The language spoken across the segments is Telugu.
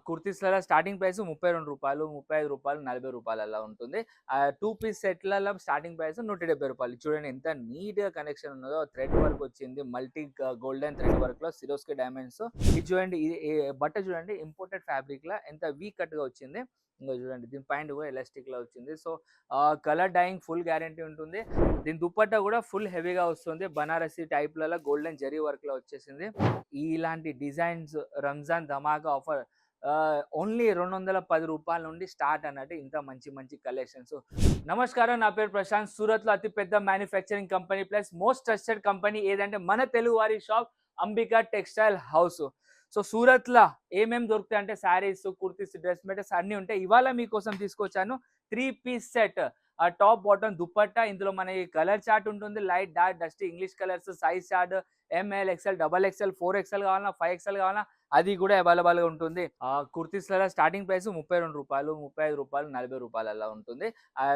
కుర్తీస్‌లలో స్టార్టింగ్ ప్రైస్ రూ. 32, రూ. 35, రూ. 40 అలా ఉంటుంది. 2 పీస్ సెట్‌లలో స్టార్టింగ్ ప్రైస్ రూ. 170. చూడండి ఎంత నీట్‌గా కనెక్షన్ ఉన్నదో. థ్రెడ్ వర్క్ వచ్చింది. మల్టీ గోల్డెన్ థ్రెడ్ వర్క్‌లో సిరోస్కి డైమండ్స్. ఇది చూడండి, ఇది బట్ట చూడండి ఇంపోర్టెడ్ ఫ్యాబ్రిక్‌లా ఎంత వీ కట్‌గా వచ్చింది. ఇంగో చూడండి దీని పాయింట్ కూడా ఎలాస్టిక్‌లా వచ్చింది. So, colour dyeing full guarantee ఉంటుంది. దీని దుపట్టా కూడా ఫుల్ హెవీగా వస్తుంది. బనారసి టైప్‌లలో గోల్డెన్ జరీ వర్క్‌లో వచ్చేసింది. ఇలాంటి డిజైన్స్ రంజాన్ ధమాకా ఆఫర్ ఓన్లీ రూ. 210 నుండి స్టార్ట్ అన్నట్టు. ఇంత మంచి మంచి కలెక్షన్స్. నమస్కారం, నా పేరు ప్రశాంత్. సూరత్‌లో అతిపెద్ద manufacturing company plus most trusted company ఏదంటే మన తెలుగు వారి shop Ambika textile house. So సూరత్‌లో ఏమేమి దొరుకుతాయి అంటే శారీస్, కుర్తీస్, డ్రెస్ మెటీరియల్స్ అన్నీ ఉంటాయి. ఇవాళ మీకోసం తీసుకొచ్చాను 3 piece set. Top bottom dupatta. ఇందులో మనకి కలర్ చార్ట్ ఉంటుంది. Light, dark, dusty, English colours, size chart M L, XL, double XL, 4XL కావాలన్నా, 5XL కావాలన్నా అది కూడా అవైలబుల్గా ఉంటుంది. కుర్తీస్లలో స్టార్టింగ్ ప్రైస్ రూ. 32, రూ. 35, రూ. 40 అలా ఉంటుంది.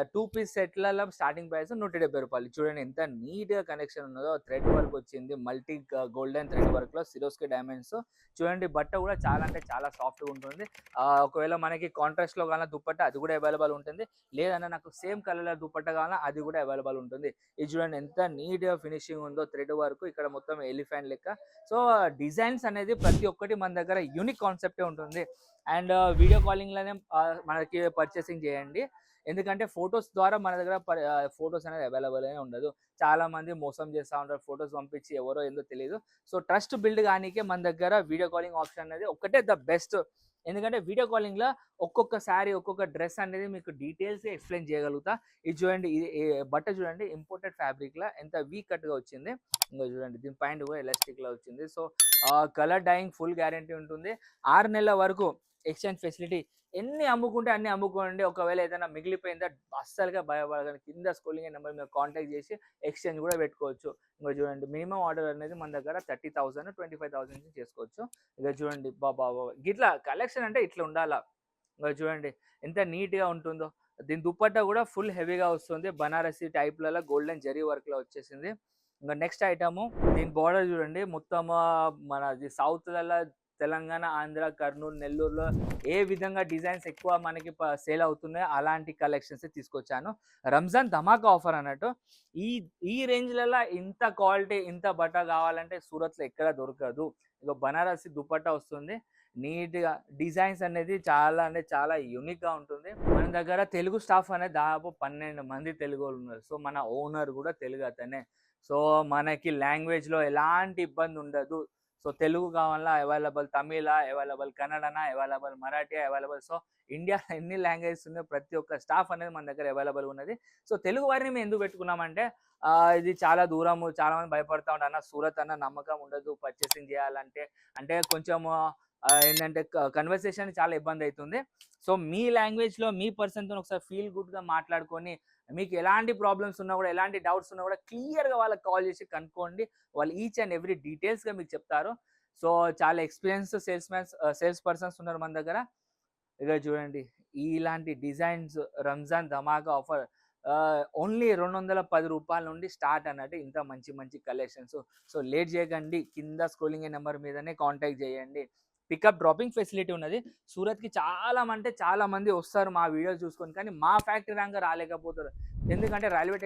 2 పీస్ సెట్లలో స్టార్టింగ్ ప్రైస్ రూ. 170. చూడండి ఎంత నీట్‌గా కనెక్షన్ ఉన్నదో. థ్రెడ్ వర్క్ వచ్చింది. మల్టీ గోల్డెన్ థ్రెడ్ వర్క్‌లో సిరోస్కి డైమండ్స్. చూడండి బట్ట కూడా చాలా అంటే చాలా సాఫ్ట్‌గా ఉంటుంది. ఒకవేళ మనకి కాంట్రాస్ట్‌లో కావాలన్నా దుపట్టా అది కూడా అవైలబుల్ ఉంటుంది. లేదన్నా నాకు సేమ్ కలర్‌లో దుపట్టా కావాలన్నా అది కూడా అవైలబుల్ ఉంటుంది. ఇది చూడండి ఎంత నీట్‌గా ఫినిషింగ్ ఉందో. థ్రెడ్ వర్క్ ఇక్కడ మొత్తం ఎలిఫెంట్ లెక్క. సో డిజైన్స్ అనేది ప్రతి ఒక్కటి మన దగ్గర యూనిక్ కాన్సెప్టే ఉంటుంది. అండ్ వీడియో కాలింగ్‌లోనే మనకి పర్చేసింగ్ చేయండి. ఎందుకంటే ఫొటోస్ ద్వారా మన దగ్గర ఫొటోస్ అనేది అవైలబుల్ అనే ఉండదు. చాలా మంది మోసం చేస్తూ ఉంటారు. ఫొటోస్ పంపించి ఎవరో ఏందో తెలియదు. సో ట్రస్ట్ బిల్డ్ కానీకే మన దగ్గర వీడియో కాలింగ్ ఆప్షన్ అనేది ఒక్కటే ద బెస్ట్. ఎందుకంటే వీడియో కాలింగ్‌లో ఒక్కొక్క శారీ, ఒక్కొక్క డ్రెస్ అనేది మీకు డీటెయిల్స్‌గా ఎక్స్‌ప్లెయిన్ చేయగలుగుతా. ఇది చూడండి, ఇది బట్ట చూడండి ఇంపోర్టెడ్ ఫ్యాబ్రిక్‌లా ఎంత వీ కట్‌గా వచ్చింది. ఇంగో చూడండి దీని పాయింట్ కూడా ఎలాస్టిక్‌లా వచ్చింది. So, colour dyeing full guarantee ఉంటుంది. 6 నెలల వరకు ఎక్స్చేంజ్ ఫెసిలిటీ. ఎన్ని అమ్ముకుంటే అన్ని అమ్ముకోండి. ఒకవేళ ఏదైనా మిగిలిపోయిందా అస్సలుగా భయపడకండి. కింద స్క్రోలింగ్ నెంబర్ మీద కాంటాక్ట్ చేసి ఎక్స్చేంజ్ కూడా పెట్టుకోవచ్చు. ఇంగో చూడండి మినిమం ఆర్డర్ అనేది మన దగ్గర 30,000, 25,000 నుంచి చేసుకోవచ్చు. ఇక చూడండి గిట్లా కలెక్షన్ అంటే ఇట్లా ఉండాలా. ఇంగో చూడండి ఎంత నీట్‌గా ఉంటుందో. దీని దుపట్టా కూడా ఫుల్ హెవీగా వస్తుంది. బనారసి టైప్‌లలో గోల్డెన్ జరీ వర్క్‌లో వచ్చేసింది. ఇంక నెక్స్ట్ ఐటము దీని బోర్డర్ చూడండి మొత్తం మనది సౌత్‌లలో తెలంగాణ, ఆంధ్ర, కర్నూలు, నెల్లూరులో ఏ విధంగా డిజైన్స్ ఎక్కువ మనకి సేల్ అవుతున్నాయో అలాంటి కలెక్షన్స్ తీసుకొచ్చాను. రంజాన్ ధమాకా ఆఫర్ అన్నట్టు. ఈ ఈ రేంజ్‌లలో ఇంత క్వాలిటీ, ఇంత బట్ట కావాలంటే సూరత్‌లో ఎక్కడ దొరకదు. ఇగో బనారసి దుపట్టా వస్తుంది. నీట్‌గా డిజైన్స్ అనేది చాలా అంటే చాలా యూనిక్‌గా ఉంటుంది. మన దగ్గర తెలుగు స్టాఫ్ అనేది దాదాపు 12 మంది తెలుగోళ్ళు ఉన్నారు. సో మన ఓనర్ కూడా తెలుగు అతనే. సో మనకి లాంగ్వేజ్‌లో ఎలాంటి ఇబ్బంది ఉండదు. సో తెలుగు కావాలన్నా అవైలబుల్, తమిళ అవైలబుల్, కన్నడన అవైలబుల్, మరాఠీ అవైలబుల్. సో ఇండియాలో ఎన్ని లాంగ్వేజెస్ ఉన్నాయో ప్రతి ఒక్క స్టాఫ్ అనేది మన దగ్గర అవైలబుల్ ఉన్నది. సో తెలుగు వారిని మేము ఎందుకు పెట్టుకున్నామంటే ఇది చాలా దూరము, చాలా మంది భయపడతా ఉంటారు. అన్న సూరత్ అన్న నమ్మకం ఉండదు పర్చేసింగ్ చేయాలంటే. అంటే కొంచెము ఏంటంటే కన్వర్సేషన్ చాలా ఇబ్బంది అవుతుంది. సో మీ లాంగ్వేజ్‌లో మీ పర్సన్‌తోని ఒకసారి ఫీల్ గుడ్‌గా మాట్లాడుకొని మీకు ఎలాంటి ప్రాబ్లమ్స్ ఉన్నా కూడా, ఎలాంటి డౌట్స్ ఉన్నా కూడా క్లియర్‌గా వాళ్ళకి కాల్ చేసి కనుక్కోండి. వాళ్ళు ఈచ్ అండ్ ఎవ్రీ డీటెయిల్స్‌గా మీకు చెప్తారు. సో చాలా ఎక్స్‌పీరియన్స్డ్ సేల్స్ పర్సన్స్ ఉన్నారు మన దగ్గర. ఇక చూడండి ఇలాంటి డిజైన్స్ రంజాన్ ధమాకా ఆఫర్ ఓన్లీ రూ. 210 నుండి స్టార్ట్ అన్నట్టు. ఇంత మంచి మంచి కలెక్షన్స్. సో లేట్ చేయకండి. కింద స్క్రోలింగ్ నెంబర్ మీదనే కాంటాక్ట్ చేయండి. పికప్ డ్రాపింగ్ ఫెసిలిటీ ఉన్నది. సూరత్‌కి చాలా మంది వస్తారు మా వీడియోస్ చూసుకొని. కానీ మా ఫ్యాక్టరీ దాకా రాలేకపోతారు. ఎందుకంటే రైల్వే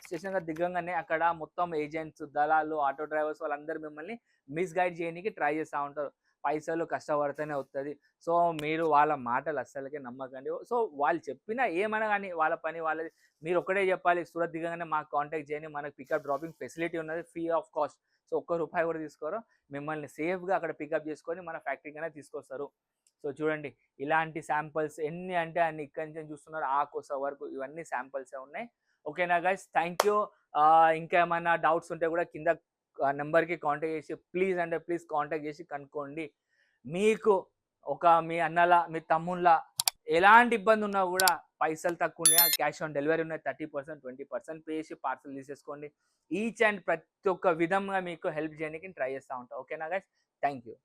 స్టేషన్ దిగంగానే అక్కడ మొత్తం ఏజెంట్స్, దళాలు, ఆటో డ్రైవర్స్ వాళ్ళందరూ మిమ్మల్ని మిస్‌గైడ్ చేయనీకి ట్రై చేస్తా ఉంటారు. పైసలు కష్టపడితేనే వస్తది. సో మీరు వాళ్ళ మాటలు అస్సలకే నమ్మకండి. సో వాళ్ళు చెప్పినా ఏమన్నా గానీ వాళ్ళ పని వాళ్ళది. మీరు ఒక్కటే చెప్పాలి, సూరత్ దిగంగానే మాకు కాంటాక్ట్ చేయండి. మనకు పికప్ డ్రాపింగ్ ఫెసిలిటీ ఉన్నది ఫ్రీ ఆఫ్ కాస్ట్. సో ఒక్క రూపాయి కూడా తీసుకోరు. మిమ్మల్ని సేఫ్‌గా అక్కడ పికప్ చేసుకొని మన ఫ్యాక్టరీకైనా తీసుకొస్తారు. సో చూడండి ఇలాంటి శాంపిల్స్ ఎన్ని అంటే అన్ని ఇక్కడి నుంచి చూస్తున్నారు. ఆ కొస వరకు ఇవన్నీ శాంపిల్సే ఉన్నాయి. ఓకేనా గైస్, థ్యాంక్ యూ. ఇంకా ఏమన్నా డౌట్స్ ఉంటే కూడా కింద నెంబర్‌కి కాంటాక్ట్ చేసి ప్లీజ్ అంటే ప్లీజ్ కాంటాక్ట్ చేసి కనుక్కోండి. మీకు మీ అన్నలా, మీ తమ్ముళ్ళ ఎలాంటి ఇబ్బంది ఉన్నా కూడా పైసలు తక్కువ క్యాష్ ఆన్ డెలివరీ ఉన్నాయి. 30%, 20% పే చేసి పార్సల్ తీసేసుకోండి. ఈచ్ అండ్ ప్రతి ఒక్క విధంగా మీకు హెల్ప్ చేయడానికి ట్రై చేస్తూ ఉంటాను. ఓకేనా గైస్, థ్యాంక్ యూ.